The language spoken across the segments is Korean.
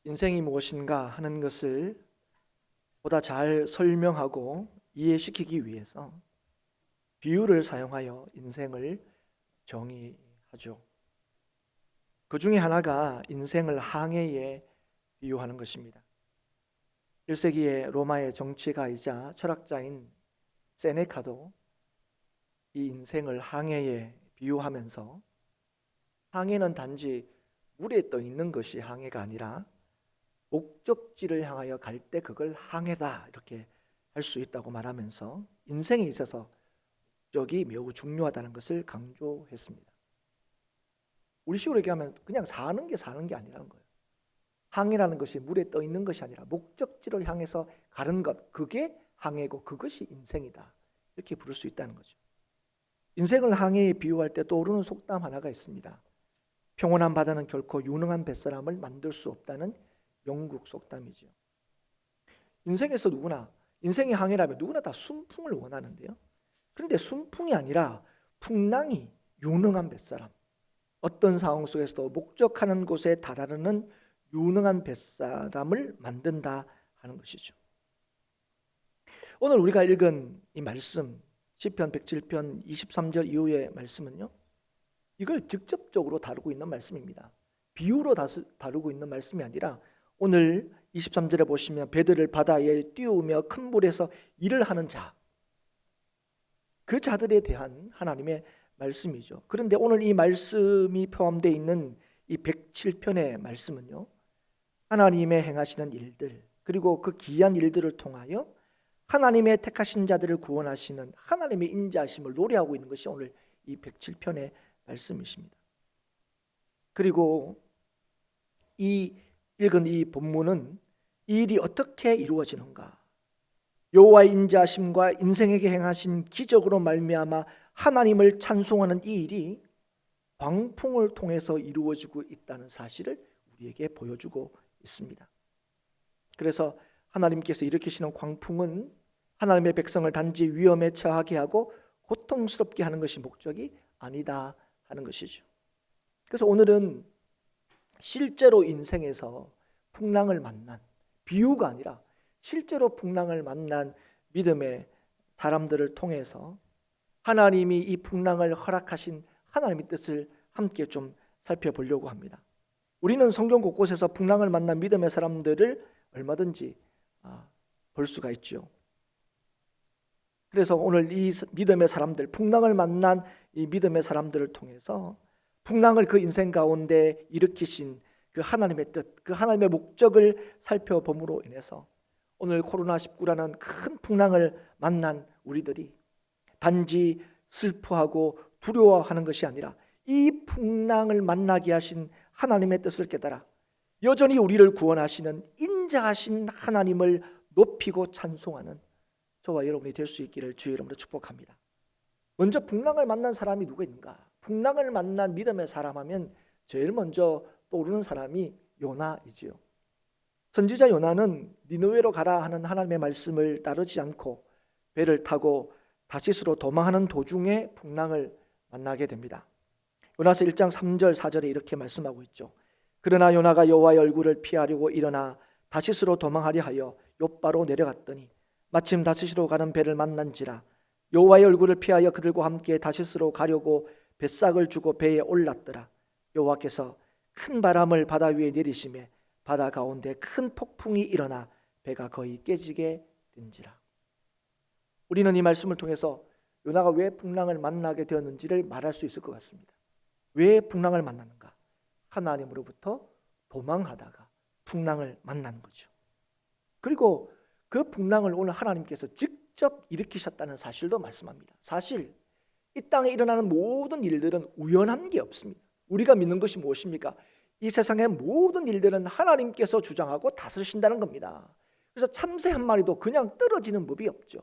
인생이 무엇인가 하는 것을 보다 잘 설명하고 이해시키기 위해서 비유를 사용하여 인생을 정의하죠. 그 중에 하나가 인생을 항해에 비유하는 것입니다. 1세기의 로마의 정치가이자 철학자인 세네카도 이 인생을 항해에 비유하면서 항해는 단지 물에 떠 있는 것이 항해가 아니라 목적지를 향하여 갈 때 그걸 항해다 이렇게 할 수 있다고 말하면서 인생에 있어서 목적이 매우 중요하다는 것을 강조했습니다. 우리식으로 얘기하면 그냥 사는 게 아니라는 거예요. 항해라는 것이 물에 떠 있는 것이 아니라 목적지를 향해서 가는 것, 그게 항해고 그것이 인생이다 이렇게 부를 수 있다는 거죠. 인생을 항해에 비유할 때 떠오르는 속담 하나가 있습니다. 평온한 바다는 결코 유능한 뱃사람을 만들 수 없다는 영국 속담이죠. 인생에서 인생의 항해라면 누구나 다 순풍을 원하는데요. 그런데 순풍이 아니라 풍랑이 유능한 뱃사람, 어떤 상황 속에서도 목적하는 곳에 다다르는 유능한 뱃사람을 만든다 하는 것이죠. 오늘 우리가 읽은 이 말씀 시편 107편 23절 이후의 말씀은요, 이걸 직접적으로 다루고 있는 말씀입니다. 비유로 다루고 있는 말씀이 아니라 오늘 23절에 보시면 배들을 바다에 띄우며 큰 물에서 일을 하는 자, 그 자들에 대한 하나님의 말씀이죠. 그런데 오늘 이 말씀이 포함되어 있는 이 107편의 말씀은요, 하나님의 행하시는 일들, 그리고 그 기이한 일들을 통하여 하나님의 택하신 자들을 구원하시는 하나님의 인자하심을 노래하고 있는 것이 오늘 이 107편의 말씀이십니다. 그리고 이 읽은 이 본문은 이 일이 어떻게 이루어지는가, 여호와의 인자하심과 인생에게 행하신 기적으로 말미암아 하나님을 찬송하는 이 일이 광풍을 통해서 이루어지고 있다는 사실을 우리에게 보여주고 있습니다. 그래서 하나님께서 일으키시는 광풍은 하나님의 백성을 단지 위험에 처하게 하고 고통스럽게 하는 것이 목적이 아니다 하는 것이죠. 그래서 오늘은 실제로 인생에서 풍랑을 만난, 비유가 아니라 실제로 풍랑을 만난 믿음의 사람들을 통해서 하나님이 이 풍랑을 허락하신 하나님의 뜻을 함께 좀 살펴보려고 합니다. 우리는 성경 곳곳에서 풍랑을 만난 믿음의 사람들을 얼마든지 볼 수가 있죠. 그래서 오늘 이 믿음의 사람들, 풍랑을 만난 이 믿음의 사람들을 통해서 풍랑을 그 인생 가운데 일으키신 그 하나님의 뜻, 그 하나님의 목적을 살펴봄으로 인해서 오늘 코로나19라는 큰 풍랑을 만난 우리들이 단지 슬퍼하고 두려워하는 것이 아니라 이 풍랑을 만나게 하신 하나님의 뜻을 깨달아 여전히 우리를 구원하시는 인자하신 하나님을 높이고 찬송하는 저와 여러분이 될 수 있기를 주의 이름으로 축복합니다. 먼저 풍랑을 만난 사람이 누가 있는가? 풍랑을 만난 믿음의 사람 하면 제일 먼저 떠오르는 사람이 요나이지요. 선지자 요나는 니느웨로 가라 하는 하나님의 말씀을 따르지 않고 배를 타고 다시스로 도망하는 도중에 풍랑을 만나게 됩니다. 요나서 1장 3절 4절에 이렇게 말씀하고 있죠. 그러나 요나가 여호와의 얼굴을 피하려고 일어나 다시스로 도망하려 하여 욥바로 내려갔더니 마침 다시스로 가는 배를 만난지라 여호와의 얼굴을 피하여 그들과 함께 다시스로 가려고 뱃삭을 주고 배에 올랐더라. 여호와께서 큰 바람을 바다 위에 내리시매 바다 가운데 큰 폭풍이 일어나 배가 거의 깨지게 된지라. 우리는 이 말씀을 통해서 요나가 왜 풍랑을 만나게 되었는지를 말할 수 있을 것 같습니다. 왜 풍랑을 만났는가? 하나님으로부터 도망하다가 풍랑을 만난 거죠. 그리고 그 풍랑을 오늘 하나님께서 직접 일으키셨다는 사실도 말씀합니다. 사실 이 땅에 일어나는 모든 일들은 우연한 게 없습니다. 우리가 믿는 것이 무엇입니까? 이 세상의 모든 일들은 하나님께서 주장하고 다스리신다는 겁니다. 그래서 참새 한 마리도 그냥 떨어지는 법이 없죠.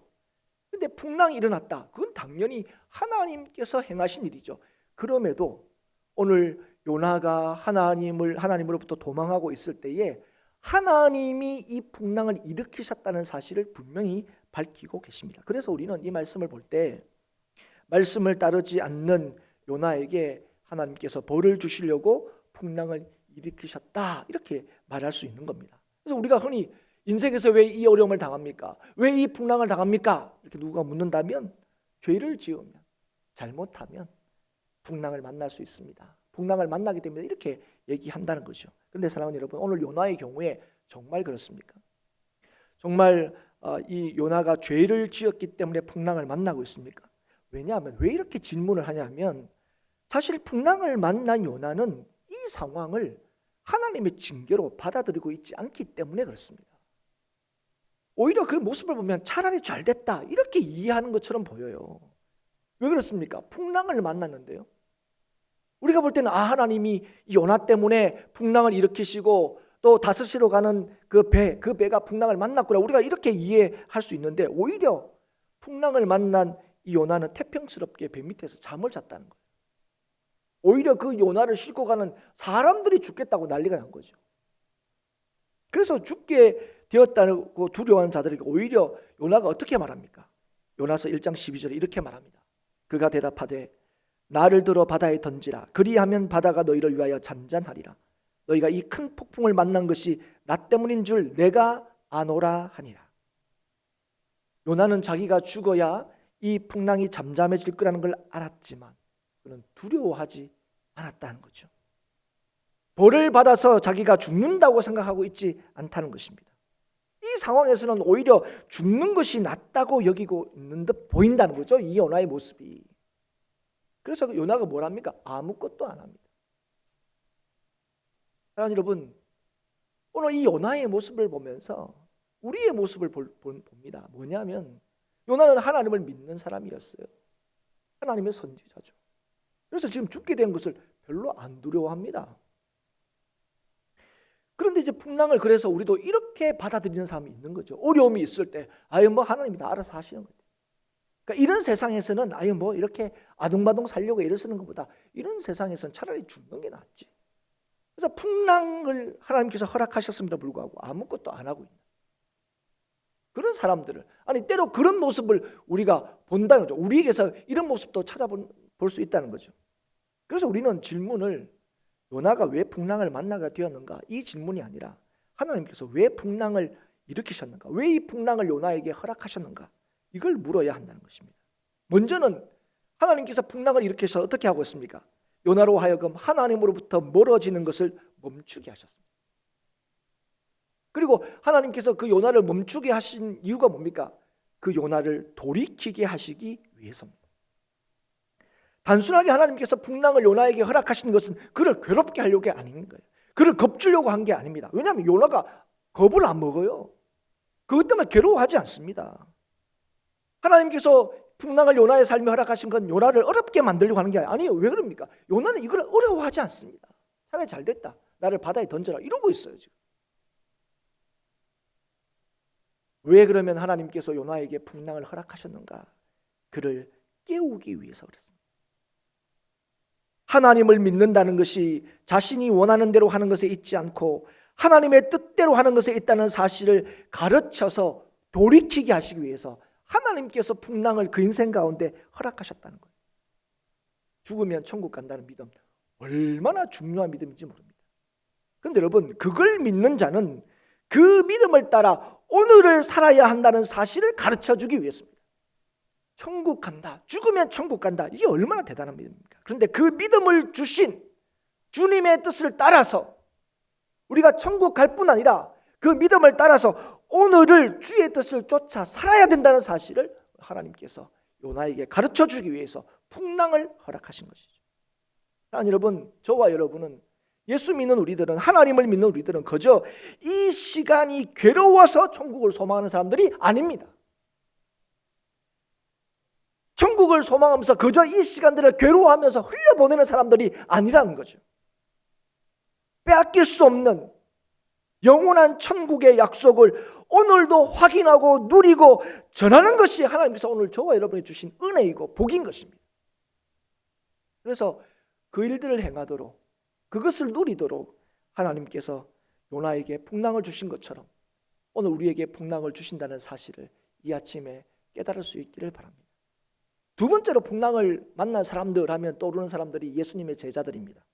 그런데 풍랑이 일어났다. 그건 당연히 하나님께서 행하신 일이죠. 그럼에도 오늘 요나가 하나님으로부터 도망하고 있을 때에 하나님이 이 풍랑을 일으키셨다는 사실을 분명히 밝히고 계십니다. 그래서 우리는 이 말씀을 볼 때 말씀을 따르지 않는 요나에게 하나님께서 벌을 주시려고 풍랑을 일으키셨다 이렇게 말할 수 있는 겁니다. 그래서 우리가 흔히 인생에서 왜 이 어려움을 당합니까? 왜 이 풍랑을 당합니까? 이렇게 누가 묻는다면 죄를 지으면, 잘못하면 풍랑을 만날 수 있습니다. 풍랑을 만나기 때문에 이렇게 얘기한다는 거죠. 그런데 사랑하는 여러분, 오늘 요나의 경우에 정말 그렇습니까? 정말 이 요나가 죄를 지었기 때문에 풍랑을 만나고 있습니까? 왜냐하면 왜 이렇게 질문을 하냐면 사실 풍랑을 만난 요나는 이 상황을 하나님의 징계로 받아들이고 있지 않기 때문에 그렇습니다. 오히려 그 모습을 보면 차라리 잘 됐다 이렇게 이해하는 것처럼 보여요. 왜 그렇습니까? 풍랑을 만났는데요. 우리가 볼 때는 하나님이 이 요나 때문에 풍랑을 일으키시고 또 다스시러 가는 그 배가 풍랑을 만났구나 우리가 이렇게 이해할 수 있는데 오히려 풍랑을 만난 이 요나는 태평스럽게 배 밑에서 잠을 잤다는 거예요. 오히려 그 요나를 싣고 가는 사람들이 죽겠다고 난리가 난 거죠. 그래서 죽게 되었다고 두려워하는 자들에게 오히려 요나가 어떻게 말합니까? 요나서 1장 12절에 이렇게 말합니다. 그가 대답하되 나를 들어 바다에 던지라. 그리하면 바다가 너희를 위하여 잔잔하리라. 너희가 이 큰 폭풍을 만난 것이 나 때문인 줄 내가 아노라 하니라. 요나는 자기가 죽어야 이 풍랑이 잠잠해질 거라는 걸 알았지만 그는 두려워하지 않았다는 거죠. 벌을 받아서 자기가 죽는다고 생각하고 있지 않다는 것입니다. 이 상황에서는 오히려 죽는 것이 낫다고 여기고 있는 듯 보인다는 거죠. 이 요나의 모습이. 그래서 요나가 뭘 합니까? 아무것도 안 합니다. 사랑하는 여러분, 오늘 이 요나의 모습을 보면서 우리의 모습을 봅니다. 뭐냐면 요나는 하나님을 믿는 사람이었어요. 하나님의 선지자죠. 그래서 지금 죽게 된 것을 별로 안 두려워합니다. 그런데 이제 풍랑을 그래서 우리도 이렇게 받아들이는 사람이 있는 거죠. 어려움이 있을 때 뭐 하나님이 다 알아서 하시는 거예요. 그러니까 이런 세상에서는 뭐 이렇게 아둥바둥 살려고 애를 쓰는 것보다 이런 세상에서는 차라리 죽는 게 낫지. 그래서 풍랑을 하나님께서 허락하셨음에도 불구하고 아무것도 안 하고 있는 그런 사람들을 때로 그런 모습을 우리가 본다는 거죠. 우리에게서 이런 모습도 찾아볼 수 있다는 거죠. 그래서 우리는 질문을 요나가 왜 풍랑을 만나게 되었는가 이 질문이 아니라 하나님께서 왜 풍랑을 일으키셨는가, 왜 이 풍랑을 요나에게 허락하셨는가 이걸 물어야 한다는 것입니다. 먼저는 하나님께서 풍랑을 일으켜서 어떻게 하고 있습니까? 요나로 하여금 하나님으로부터 멀어지는 것을 멈추게 하셨습니다. 그리고 하나님께서 그 요나를 멈추게 하신 이유가 뭡니까? 그 요나를 돌이키게 하시기 위해서입니다. 단순하게 하나님께서 풍랑을 요나에게 허락하신 것은 그를 괴롭게 하려고 아닌 거예요. 그를 겁주려고 한 게 아닙니다. 왜냐하면 요나가 겁을 안 먹어요. 그것 때문에 괴로워하지 않습니다. 하나님께서 풍랑을 요나의 삶에 허락하신 건 요나를 어렵게 만들려고 하는 게 아니에요. 왜 그럽니까? 요나는 이걸 어려워하지 않습니다. 차라리 잘 됐다. 나를 바다에 던져라. 이러고 있어요 지금. 왜 그러면 하나님께서 요나에게 풍랑을 허락하셨는가? 그를 깨우기 위해서 그렇습니다. 하나님을 믿는다는 것이 자신이 원하는 대로 하는 것에 있지 않고 하나님의 뜻대로 하는 것에 있다는 사실을 가르쳐서 돌이키게 하시기 위해서 하나님께서 풍랑을 그 인생 가운데 허락하셨다는 거예요. 죽으면 천국 간다는 믿음 얼마나 중요한 믿음인지 모릅니다. 그런데 여러분 그걸 믿는 자는 그 믿음을 따라 오늘을 살아야 한다는 사실을 가르쳐주기 위해서입니다. 천국 간다, 죽으면 천국 간다, 이게 얼마나 대단한 믿음입니까? 그런데 그 믿음을 주신 주님의 뜻을 따라서 우리가 천국 갈 뿐 아니라 그 믿음을 따라서 오늘을 주의 뜻을 쫓아 살아야 된다는 사실을 하나님께서 요나에게 가르쳐주기 위해서 풍랑을 허락하신 것이죠. 여러분, 저와 여러분은 예수 믿는 우리들은, 하나님을 믿는 우리들은 그저 이 시간이 괴로워서 천국을 소망하는 사람들이 아닙니다. 천국을 소망하면서 그저 이 시간들을 괴로워하면서 흘려보내는 사람들이 아니라는 거죠. 빼앗길 수 없는 영원한 천국의 약속을 오늘도 확인하고 누리고 전하는 것이 하나님께서 오늘 저와 여러분이 주신 은혜이고 복인 것입니다. 그래서 그 일들을 행하도록, 그것을 누리도록 하나님께서 요나에게 풍랑을 주신 것처럼 오늘 우리에게 풍랑을 주신다는 사실을 이 아침에 깨달을 수 있기를 바랍니다. 두 번째로 풍랑을 만난 사람들 하면 떠오르는 사람들이 예수님의 제자들입니다.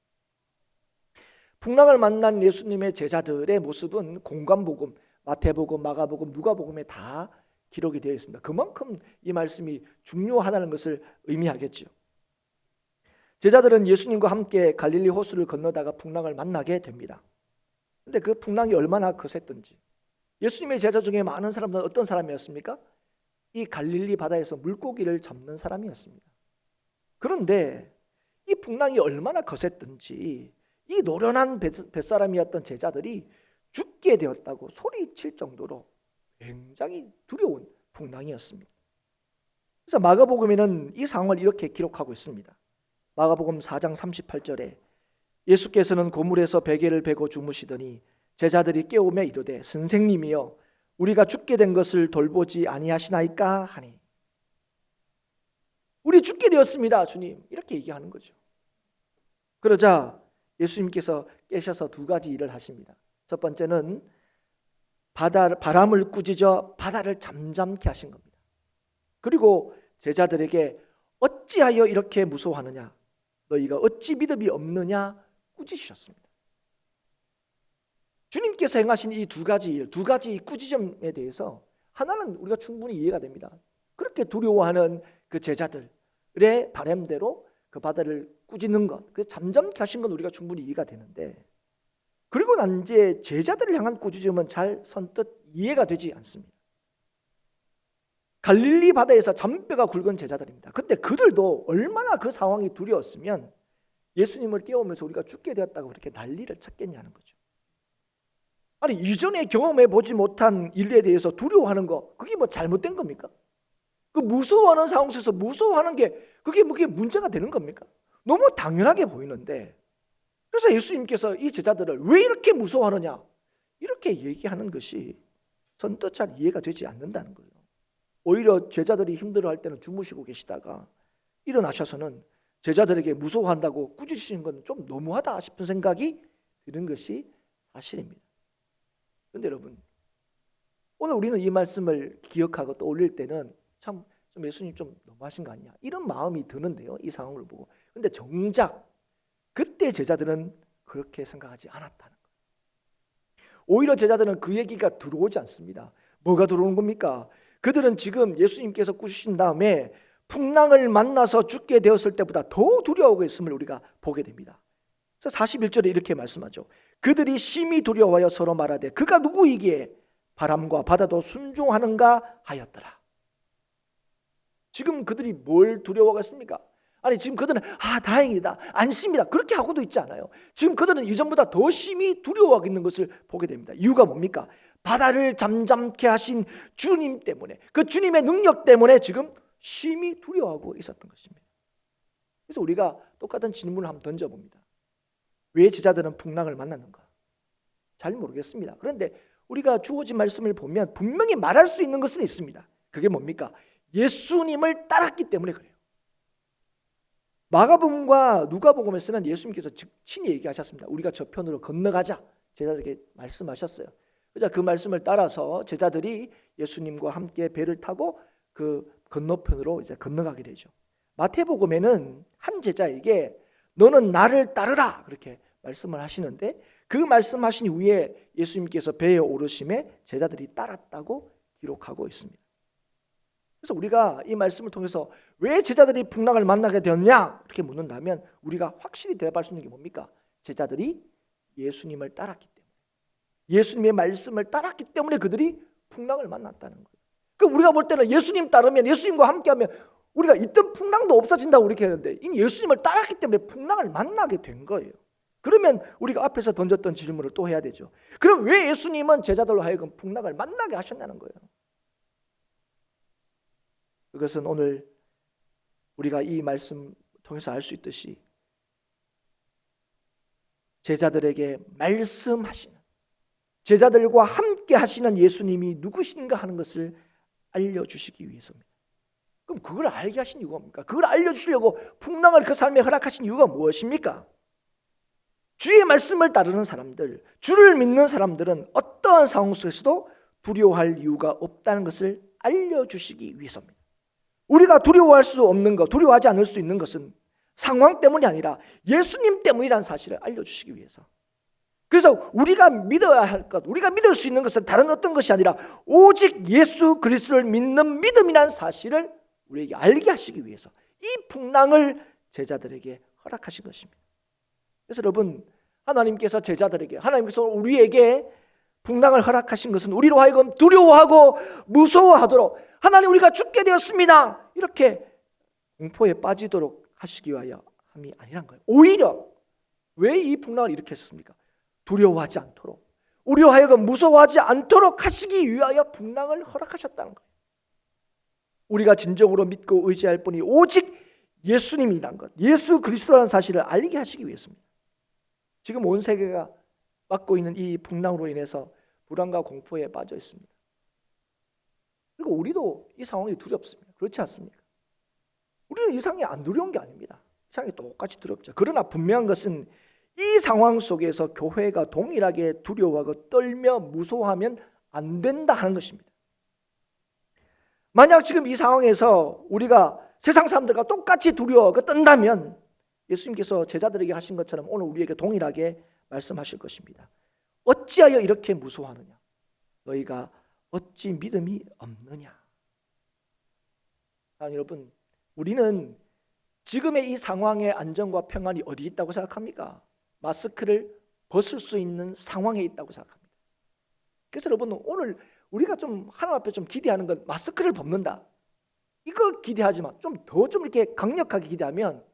풍랑을 만난 예수님의 제자들의 모습은 공관복음, 마태복음, 마가복음, 누가복음에 다 기록이 되어 있습니다. 그만큼 이 말씀이 중요하다는 것을 의미하겠죠. 제자들은 예수님과 함께 갈릴리 호수를 건너다가 풍랑을 만나게 됩니다. 그런데 그 풍랑이 얼마나 거셌던지, 예수님의 제자 중에 많은 사람들은 어떤 사람이었습니까? 이 갈릴리 바다에서 물고기를 잡는 사람이었습니다. 그런데 이 풍랑이 얼마나 거셌던지 이 노련한 뱃사람이었던 제자들이 죽게 되었다고 소리칠 정도로 굉장히 두려운 풍랑이었습니다. 그래서 마가복음에는 이 상황을 이렇게 기록하고 있습니다. 마가복음 4장 38절에 예수께서는 고물에서 베개를 베고 주무시더니 제자들이 깨우며 이르되 선생님이여 우리가 죽게 된 것을 돌보지 아니하시나이까 하니, 우리 죽게 되었습니다 주님, 이렇게 얘기하는 거죠. 그러자 예수님께서 깨셔서 두 가지 일을 하십니다. 첫 번째는 바람을 꾸짖어 바다를 잠잠케 하신 겁니다. 그리고 제자들에게 어찌하여 이렇게 무서워하느냐, 너희가 어찌 믿음이 없느냐 꾸짖으셨습니다. 주님께서 행하신 이 두 가지 일, 두 가지 꾸짖음에 대해서 하나는 우리가 충분히 이해가 됩니다. 그렇게 두려워하는 그 제자들의 바람대로 그 바다를 꾸짖는 것, 그 잠잠케 하신 건 우리가 충분히 이해가 되는데, 그리고 난 이제 제자들을 향한 꾸짖음은 잘 선뜻 이해가 되지 않습니다. 갈릴리 바다에서 잔뼈가 굵은 제자들입니다. 그런데 그들도 얼마나 그 상황이 두려웠으면 예수님을 깨우면서 우리가 죽게 되었다고 그렇게 난리를 쳤겠냐는 거죠. 아니, 이전에 경험해 보지 못한 일에 대해서 두려워하는 거, 그게 뭐 잘못된 겁니까? 그 무서워하는 상황 속에서 무서워하는 게 그게 문제가 되는 겁니까? 너무 당연하게 보이는데, 그래서 예수님께서 이 제자들을 왜 이렇게 무서워하느냐 이렇게 얘기하는 것이 선뜻 잘 이해가 되지 않는다는 거예요. 오히려 제자들이 힘들어할 때는 주무시고 계시다가 일어나셔서는 제자들에게 무서워한다고 꾸짖으시는 건 좀 너무하다 싶은 생각이 드는 것이 사실입니다. 그런데 여러분, 오늘 우리는 이 말씀을 기억하고 떠올릴 때는 참 예수님 좀 너무하신 거 아니냐 이런 마음이 드는데요, 이 상황을 보고. 그런데 정작 그때 제자들은 그렇게 생각하지 않았다는 거예요. 오히려 제자들은 그 얘기가 들어오지 않습니다. 뭐가 들어오는 겁니까? 그들은 지금 예수님께서 꾸짖으신 다음에 풍랑을 만나서 죽게 되었을 때보다 더 두려워하고 있음을 우리가 보게 됩니다. 그래서 41절에 이렇게 말씀하죠. 그들이 심히 두려워하여 서로 말하되 그가 누구이기에 바람과 바다도 순종하는가 하였더라. 지금 그들이 뭘 두려워하겠습니까? 아니, 지금 그들은 다행이다, 안심이다 그렇게 하고도 있지 않아요. 지금 그들은 이전보다 더 심히 두려워하고 있는 것을 보게 됩니다. 이유가 뭡니까? 바다를 잠잠케 하신 주님 때문에, 그 주님의 능력 때문에 지금 심히 두려워하고 있었던 것입니다. 그래서 우리가 똑같은 질문을 한번 던져봅니다. 왜 제자들은 풍랑을 만났는가? 잘 모르겠습니다. 그런데 우리가 주어진 말씀을 보면 분명히 말할 수 있는 것은 있습니다. 그게 뭡니까? 예수님을 따랐기 때문에 그래요. 마가복음과 누가복음에서는 예수님께서 친히 얘기하셨습니다. 우리가 저편으로 건너가자 제자들에게 말씀하셨어요. 그래서 그 말씀을 따라서 제자들이 예수님과 함께 배를 타고 그 건너편으로 이제 건너가게 되죠. 마태복음에는 한 제자에게 너는 나를 따르라 그렇게 말씀을 하시는데, 그 말씀하신 이후에 예수님께서 배에 오르심에 제자들이 따랐다고 기록하고 있습니다. 그래서 우리가 이 말씀을 통해서 왜 제자들이 풍랑을 만나게 되었냐 이렇게 묻는다면 우리가 확실히 대답할 수 있는 게 뭡니까? 제자들이 예수님을 따랐기 때문에, 예수님의 말씀을 따랐기 때문에 그들이 풍랑을 만났다는 거예요. 그러니까 우리가 볼 때는 예수님 따르면, 예수님과 함께하면 우리가 있던 풍랑도 없어진다고 이렇게 하는데, 이 예수님을 따랐기 때문에 풍랑을 만나게 된 거예요. 그러면 우리가 앞에서 던졌던 질문을 또 해야 되죠. 그럼 왜 예수님은 제자들로 하여금 풍랑을 만나게 하셨냐는 거예요. 그것은 오늘 우리가 이 말씀 통해서 알 수 있듯이 제자들에게 말씀하시는, 제자들과 함께 하시는 예수님이 누구신가 하는 것을 알려주시기 위해서입니다. 그럼 그걸 알게 하신 이유가 뭡니까? 그걸 알려주시려고 풍랑을 그 삶에 허락하신 이유가 무엇입니까? 주의 말씀을 따르는 사람들, 주를 믿는 사람들은 어떠한 상황 속에서도 두려워할 이유가 없다는 것을 알려주시기 위해서입니다. 우리가 두려워할 수 없는 것, 두려워하지 않을 수 있는 것은 상황 때문이 아니라 예수님 때문이라는 사실을 알려주시기 위해서. 그래서 우리가 믿어야 할 것, 우리가 믿을 수 있는 것은 다른 어떤 것이 아니라 오직 예수 그리스도를 믿는 믿음이라는 사실을 우리에게 알게 하시기 위해서 이 풍랑을 제자들에게 허락하신 것입니다. 그래서 여러분, 하나님께서 제자들에게, 하나님께서 우리에게 풍랑을 허락하신 것은 우리로 하여금 두려워하고 무서워하도록, 하나님 우리가 죽게 되었습니다, 이렇게 공포에 빠지도록 하시기 위하여 함이 아니란 거예요. 오히려 왜 이 풍랑을 일으켰습니까? 두려워하지 않도록, 우리로 하여금 무서워하지 않도록 하시기 위하여 풍랑을 허락하셨다는 거예요. 우리가 진정으로 믿고 의지할 분이 오직 예수님이란 것, 예수 그리스도라는 사실을 알게 하시기 위해서입니다. 지금 온 세계가 맞고 있는 이 풍랑으로 인해서 불안과 공포에 빠져 있습니다. 그리고 우리도 이 상황이 두렵습니다. 그렇지 않습니까? 우리는 이 상황이 안 두려운 게 아닙니다. 이 상황이 똑같이 두렵죠. 그러나 분명한 것은 이 상황 속에서 교회가 동일하게 두려워하고 떨며 무서워하면 안 된다 하는 것입니다. 만약 지금 이 상황에서 우리가 세상 사람들과 똑같이 두려워하고 떤다면 예수님께서 제자들에게 하신 것처럼 오늘 우리에게 동일하게 말씀하실 것입니다. 어찌하여 이렇게 무서워하느냐? 너희가 어찌 믿음이 없느냐? 여러분, 우리는 지금의 이 상황의 안정과 평안이 어디 있다고 생각합니까? 마스크를 벗을 수 있는 상황에 있다고 생각합니다. 그래서 여러분, 오늘 우리가 좀 하나님 앞에 좀 기대하는 건 마스크를 벗는다, 이거 기대하지만 좀 이렇게 강력하게 기대하면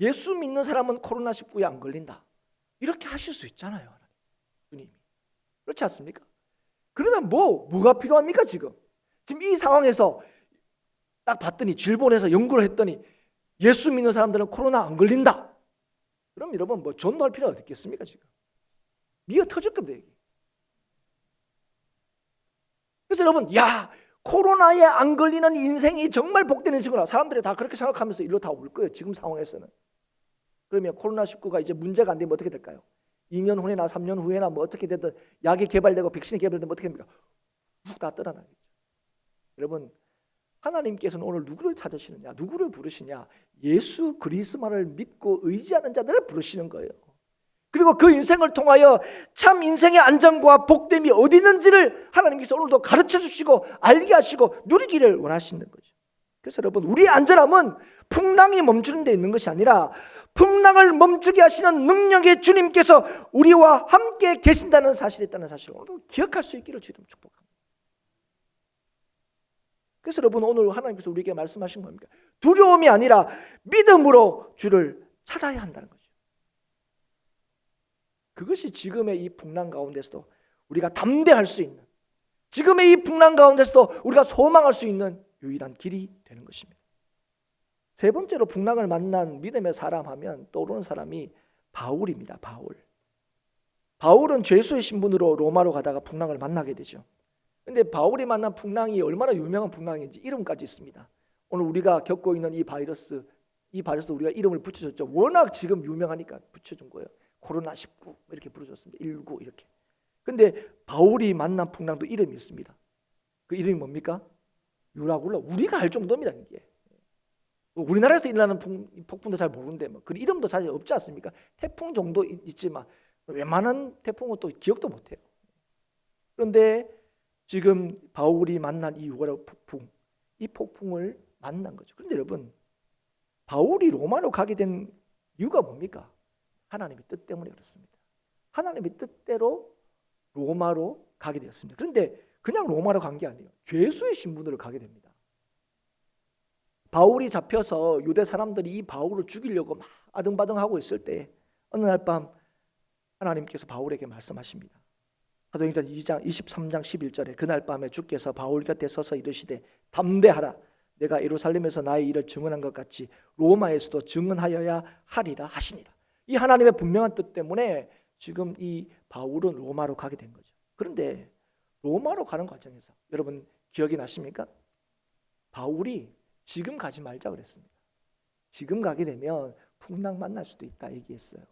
예수 믿는 사람은 코로나19에 안 걸린다, 이렇게 하실 수 있잖아요, 주님이. 그렇지 않습니까? 그러면 뭐가 필요합니까? 지금 이 상황에서 딱 봤더니, 질본에서 연구를 했더니 예수 믿는 사람들은 코로나 안 걸린다. 그럼 여러분 전도할 필요가 어디 있겠습니까? 지금 미어 터질 겁니다. 여기. 그래서 여러분, 코로나에 안 걸리는 인생이 정말 복된 인생이구나, 사람들이 다 그렇게 생각하면서 일로 다 올 거예요, 지금 상황에서는. 그러면 코로나19가 이제 문제가 안 되면 어떻게 될까요? 2년 후에나 3년 후에나 어떻게 되든 약이 개발되고 백신이 개발되면 어떻게 됩니까? 다 떠나나겠죠. 여러분, 하나님께서는 오늘 누구를 찾으시느냐, 누구를 부르시냐? 예수 그리스도만을 믿고 의지하는 자들을 부르시는 거예요. 그리고 그 인생을 통하여 참 인생의 안정과 복됨이 어디 있는지를 하나님께서 오늘도 가르쳐 주시고 알게 하시고 누리기를 원하시는 거죠. 그래서 여러분, 우리의 안전함은 풍랑이 멈추는 데 있는 것이 아니라 풍랑을 멈추게 하시는 능력의 주님께서 우리와 함께 계신다는 사실이 있다는 사실을 오늘도 기억할 수 있기를 주님 축복합니다. 그래서 여러분, 오늘 하나님께서 우리에게 말씀하신 겁니까? 두려움이 아니라 믿음으로 주를 찾아야 한다는 거죠. 그것이 지금의 이 풍랑 가운데서도 우리가 담대할 수 있는, 지금의 이 풍랑 가운데서도 우리가 소망할 수 있는 유일한 길이 되는 것입니다. 세 번째로 풍랑을 만난 믿음의 사람 하면 떠오르는 사람이 바울입니다. 바울은 죄수의 신분으로 로마로 가다가 풍랑을 만나게 되죠. 근데 바울이 만난 풍랑이 얼마나 유명한 풍랑인지 이름까지 있습니다. 오늘 우리가 겪고 있는 이 바이러스도 우리가 이름을 붙여줬죠. 워낙 지금 유명하니까 붙여준 거예요. 코로나19 이렇게 부르셨습니다. 19 이렇게. 근데 바울이 만난 풍랑도 이름이 있습니다. 그 이름이 뭡니까? 유라굴라. 우리가 알 정도입니다. 이게. 우리나라에서 일어나는 폭풍도 잘 모르는데 그 이름도 사실 없지 않습니까? 태풍 정도 있지만 웬만한 태풍은 또 기억도 못해요. 그런데 지금 바울이 만난 이 유라 폭풍, 이 폭풍을 만난 거죠. 그런데 여러분, 바울이 로마로 가게 된 이유가 뭡니까? 하나님의 뜻 때문에 그렇습니다. 하나님의 뜻대로 로마로 가게 되었습니다. 그런데 그냥 로마로 간 게 아니에요. 죄수의 신분으로 가게 됩니다. 바울이 잡혀서 유대 사람들이 이 바울을 죽이려고 막 아등바등하고 있을 때 어느 날 밤 하나님께서 바울에게 말씀하십니다. 사도행전 2장 23장 11절에 그날 밤에 주께서 바울 곁에 서서 이르시되 담대하라, 내가 예루살렘에서 나의 일을 증언한 것 같이 로마에서도 증언하여야 하리라 하시니라. 이 하나님의 분명한 뜻 때문에 지금 이 바울은 로마로 가게 된 거죠. 그런데 로마로 가는 과정에서 여러분 기억이 나십니까? 바울이 지금 가지 말자 그랬습니다. 지금 가게 되면 풍랑 만날 수도 있다 얘기했어요.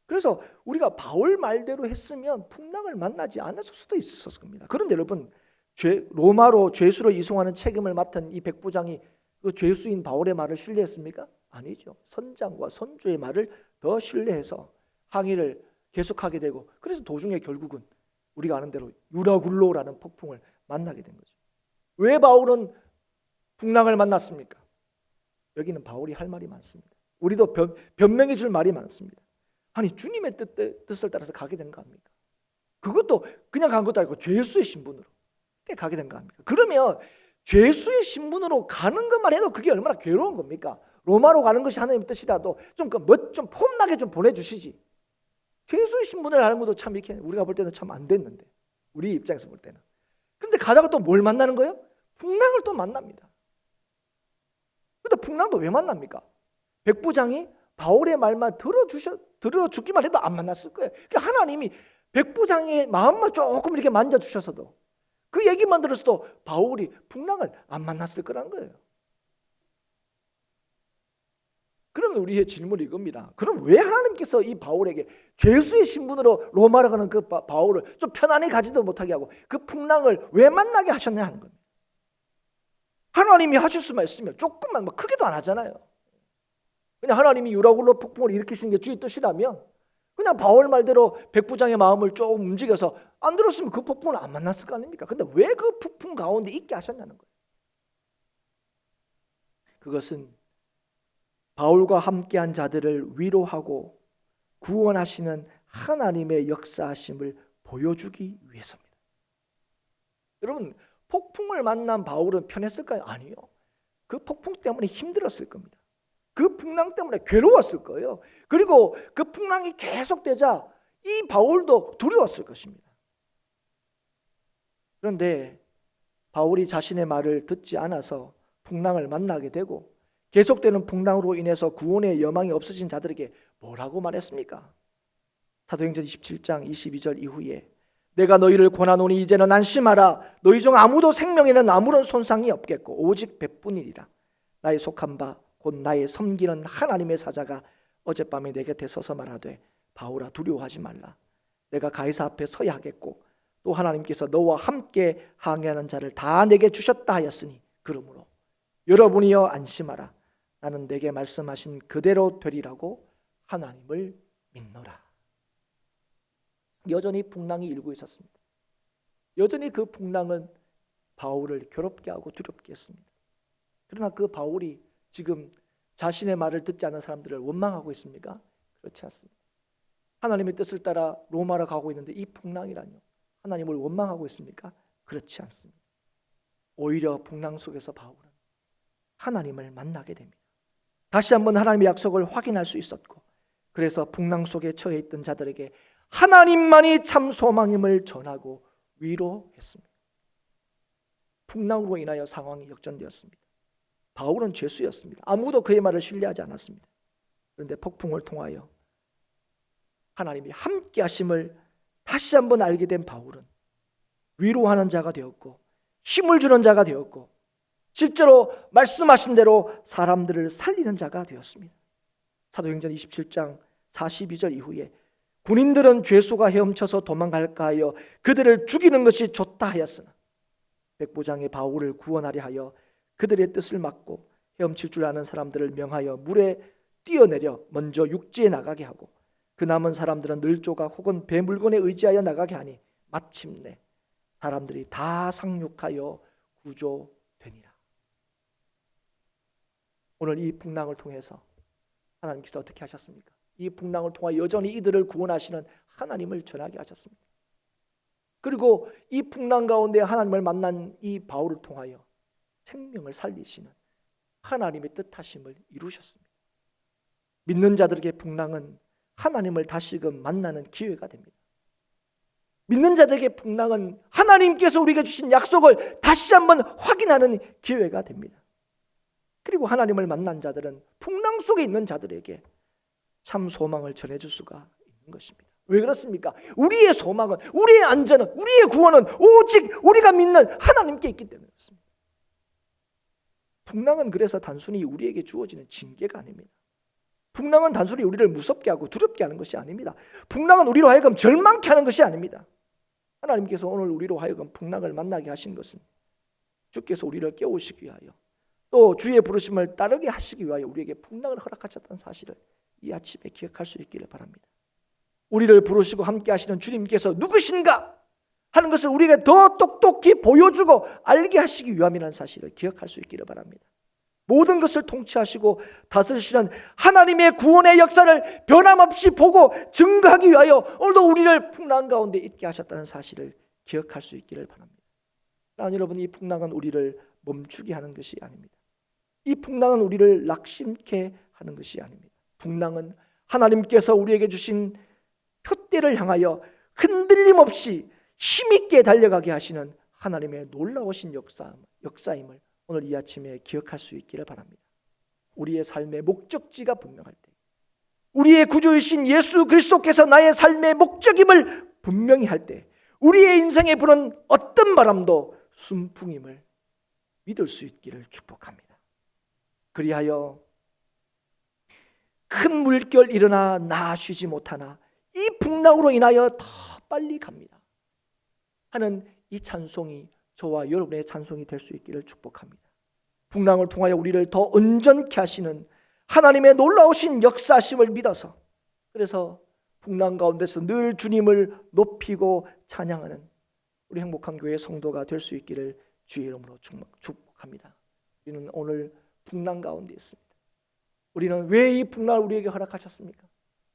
그래서 우리가 바울 말대로 했으면 풍랑을 만나지 않았을 수도 있었을 겁니다. 그런데 여러분, 로마로 죄수로 이송하는 책임을 맡은 이 백부장이 그 죄수인 바울의 말을 신뢰했습니까? 아니죠. 선장과 선주의 말을 더 신뢰해서 항해를 계속하게 되고, 그래서 도중에 결국은 우리가 아는 대로 유라굴로라는 폭풍을 만나게 된 거죠. 왜 바울은 풍랑을 만났습니까? 여기는 바울이 할 말이 많습니다. 우리도 변명해 줄 말이 많습니다. 아니, 주님의 뜻을 따라서 가게 된 거 아닙니까? 그것도 그냥 간 것도 아니고 죄수의 신분으로 가게 된 거 아닙니까? 그러면 죄수의 신분으로 가는 것만 해도 그게 얼마나 괴로운 겁니까? 로마로 가는 것이 하나님의 뜻이라도 좀 폼나게 좀 보내주시지. 죄수의 신분을 하는 것도 참 이렇게 우리가 볼 때는 참 안 됐는데, 우리 입장에서 볼 때는. 그런데 가다가 또 뭘 만나는 거예요? 풍랑을 또 만납니다. 근데 풍랑도 왜 만납니까? 백부장이 바울의 말만 들어주기만 해도 안 만났을 거예요. 그러니까 하나님이 백부장의 마음만 조금 이렇게 만져주셔서도, 그 얘기만 들었어도 바울이 풍랑을 안 만났을 거라는 거예요. 그러면 우리의 질문이 이겁니다. 그럼 왜 하나님께서 이 바울에게 죄수의 신분으로 로마로 가는 그 바울을 좀 편안히 가지도 못하게 하고 그 풍랑을 왜 만나게 하셨냐 하는 겁니다. 하나님이 하실 수만 있으면 조금만, 크게도 안 하잖아요. 그냥 하나님이 유라굴로 폭풍을 일으키시는 게 주의 뜻이라면 그냥 바울 말대로 백부장의 마음을 조금 움직여서 안 들었으면 그 폭풍을 안 만났을 거 아닙니까? 근데 왜 그 폭풍 가운데 있게 하셨냐는 거예요. 그것은 바울과 함께한 자들을 위로하고 구원하시는 하나님의 역사하심을 보여주기 위해서입니다. 여러분, 폭풍을 만난 바울은 편했을까요? 아니요. 그 폭풍 때문에 힘들었을 겁니다. 그 풍랑 때문에 괴로웠을 거예요. 그리고 그 풍랑이 계속되자 이 바울도 두려웠을 것입니다. 그런데 바울이 자신의 말을 듣지 않아서 풍랑을 만나게 되고, 계속되는 풍랑으로 인해서 구원의 여망이 없어진 자들에게 뭐라고 말했습니까? 사도행전 27장 22절 이후에 내가 너희를 권하노니 이제는 안심하라. 너희 중 아무도 생명에는 아무런 손상이 없겠고 오직 배뿐이리라. 나의 속한 바 곧 나의 섬기는 하나님의 사자가 어젯밤에 내 곁에 서서 말하되 바울아 두려워하지 말라. 내가 가이사 앞에 서야 하겠고 또 하나님께서 너와 함께 항해하는 자를 다 내게 주셨다 하였으니 그러므로 여러분이여 안심하라. 나는 내게 말씀하신 그대로 되리라고 하나님을 믿노라. 여전히 풍랑이 일고 있었습니다. 여전히 그 풍랑은 바울을 괴롭게 하고 두렵게 했습니다. 그러나 그 바울이 지금 자신의 말을 듣지 않는 사람들을 원망하고 있습니까? 그렇지 않습니다. 하나님의 뜻을 따라 로마로 가고 있는데 이 풍랑이라뇨, 하나님을 원망하고 있습니까? 그렇지 않습니다. 오히려 풍랑 속에서 바울은 하나님을 만나게 됩니다. 다시 한번 하나님의 약속을 확인할 수 있었고, 그래서 풍랑 속에 처해 있던 자들에게 하나님만이 참 소망임을 전하고 위로했습니다. 풍랑으로 인하여 상황이 역전되었습니다. 바울은 죄수였습니다. 아무도 그의 말을 신뢰하지 않았습니다. 그런데 폭풍을 통하여 하나님이 함께 하심을 다시 한번 알게 된 바울은 위로하는 자가 되었고 힘을 주는 자가 되었고 실제로 말씀하신 대로 사람들을 살리는 자가 되었습니다. 사도행전 27장 42절 이후에 군인들은 죄수가 헤엄쳐서 도망갈까 하여 그들을 죽이는 것이 좋다 하였으나 백부장이 바울을 구원하려 하여 그들의 뜻을 막고 헤엄칠 줄 아는 사람들을 명하여 물에 뛰어내려 먼저 육지에 나가게 하고 그 남은 사람들은 늘조각 혹은 배 물건에 의지하여 나가게 하니 마침내 사람들이 다 상륙하여 구조되니라. 오늘 이 풍랑을 통해서 하나님께서 어떻게 하셨습니까? 이 풍랑을 통해 여전히 이들을 구원하시는 하나님을 전하게 하셨습니다. 그리고 이 풍랑 가운데 하나님을 만난 이 바울을 통하여 생명을 살리시는 하나님의 뜻하심을 이루셨습니다. 믿는 자들에게 풍랑은 하나님을 다시금 만나는 기회가 됩니다. 믿는 자들에게 풍랑은 하나님께서 우리에게 주신 약속을 다시 한번 확인하는 기회가 됩니다. 그리고 하나님을 만난 자들은 풍랑 속에 있는 자들에게 참 소망을 전해줄 수가 있는 것입니다. 왜 그렇습니까? 우리의 소망은, 우리의 안전은, 우리의 구원은 오직 우리가 믿는 하나님께 있기 때문에 그렇습니다. 풍랑은 그래서 단순히 우리에게 주어지는 징계가 아닙니다. 풍랑은 단순히 우리를 무섭게 하고 두렵게 하는 것이 아닙니다. 풍랑은 우리로 하여금 절망케 하는 것이 아닙니다. 하나님께서 오늘 우리로 하여금 풍랑을 만나게 하신 것은 주께서 우리를 깨우시기 위하여 또 주의 부르심을 따르게 하시기 위하여 우리에게 풍랑을 허락하셨다는 사실을 이 아침에 기억할 수 있기를 바랍니다. 우리를 부르시고 함께 하시는 주님께서 누구신가 하는 것을 우리에게 더 똑똑히 보여주고 알게 하시기 위함이라는 사실을 기억할 수 있기를 바랍니다. 모든 것을 통치하시고 다스리시는 하나님의 구원의 역사를 변함없이 보고 증거하기 위하여 오늘도 우리를 풍랑 가운데 있게 하셨다는 사실을 기억할 수 있기를 바랍니다. 사랑하는 여러분, 이 풍랑은 우리를 멈추게 하는 것이 아닙니다. 이 풍랑은 우리를 낙심케 하는 것이 아닙니다. 풍랑은 하나님께서 우리에게 주신 표대를 향하여 흔들림 없이 힘있게 달려가게 하시는 하나님의 놀라우신 역사임을 오늘 이 아침에 기억할 수 있기를 바랍니다. 우리의 삶의 목적지가 분명할 때, 우리의 구주이신 예수 그리스도께서 나의 삶의 목적임을 분명히 할 때, 우리의 인생에 부는 어떤 바람도 순풍임을 믿을 수 있기를 축복합니다. 그리하여 큰 물결 일어나 나 쉬지 못하나 이 풍랑으로 인하여 더 빨리 갑니다 하는 이 찬송이 저와 여러분의 찬송이 될 수 있기를 축복합니다. 풍랑을 통하여 우리를 더 온전케 하시는 하나님의 놀라우신 역사심을 믿어서, 그래서 풍랑 가운데서 늘 주님을 높이고 찬양하는 우리 행복한 교회 성도가 될 수 있기를 주의 이름으로 축복합니다. 우리는 오늘 풍랑 가운데 있습니다. 우리는 왜 이 풍랑을 우리에게 허락하셨습니까?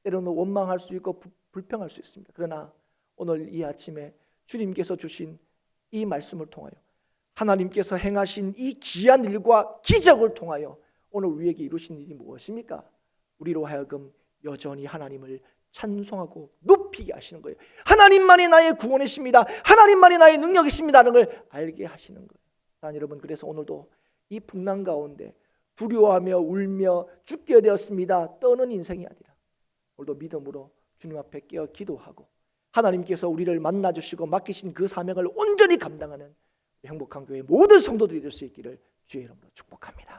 때로는 원망할 수 있고 불평할 수 있습니다. 그러나 오늘 이 아침에 주님께서 주신 이 말씀을 통하여 하나님께서 행하신 이 귀한 일과 기적을 통하여 오늘 우리에게 이루신 일이 무엇입니까? 우리로 하여금 여전히 하나님을 찬송하고 높이게 하시는 거예요. 하나님만이 나의 구원이십니다. 하나님만이 나의 능력이십니다 하는 걸 알게 하시는 거예요. 하나님 여러분, 그래서 오늘도 이 풍랑 가운데 두려워하며 울며 죽게 되었습니다 떠는 인생이 아니라 오늘도 믿음으로 주님 앞에 깨어 기도하고 하나님께서 우리를 만나주시고 맡기신 그 사명을 온전히 감당하는 행복한 교회 모든 성도들이 될 수 있기를 주의 이름으로 축복합니다.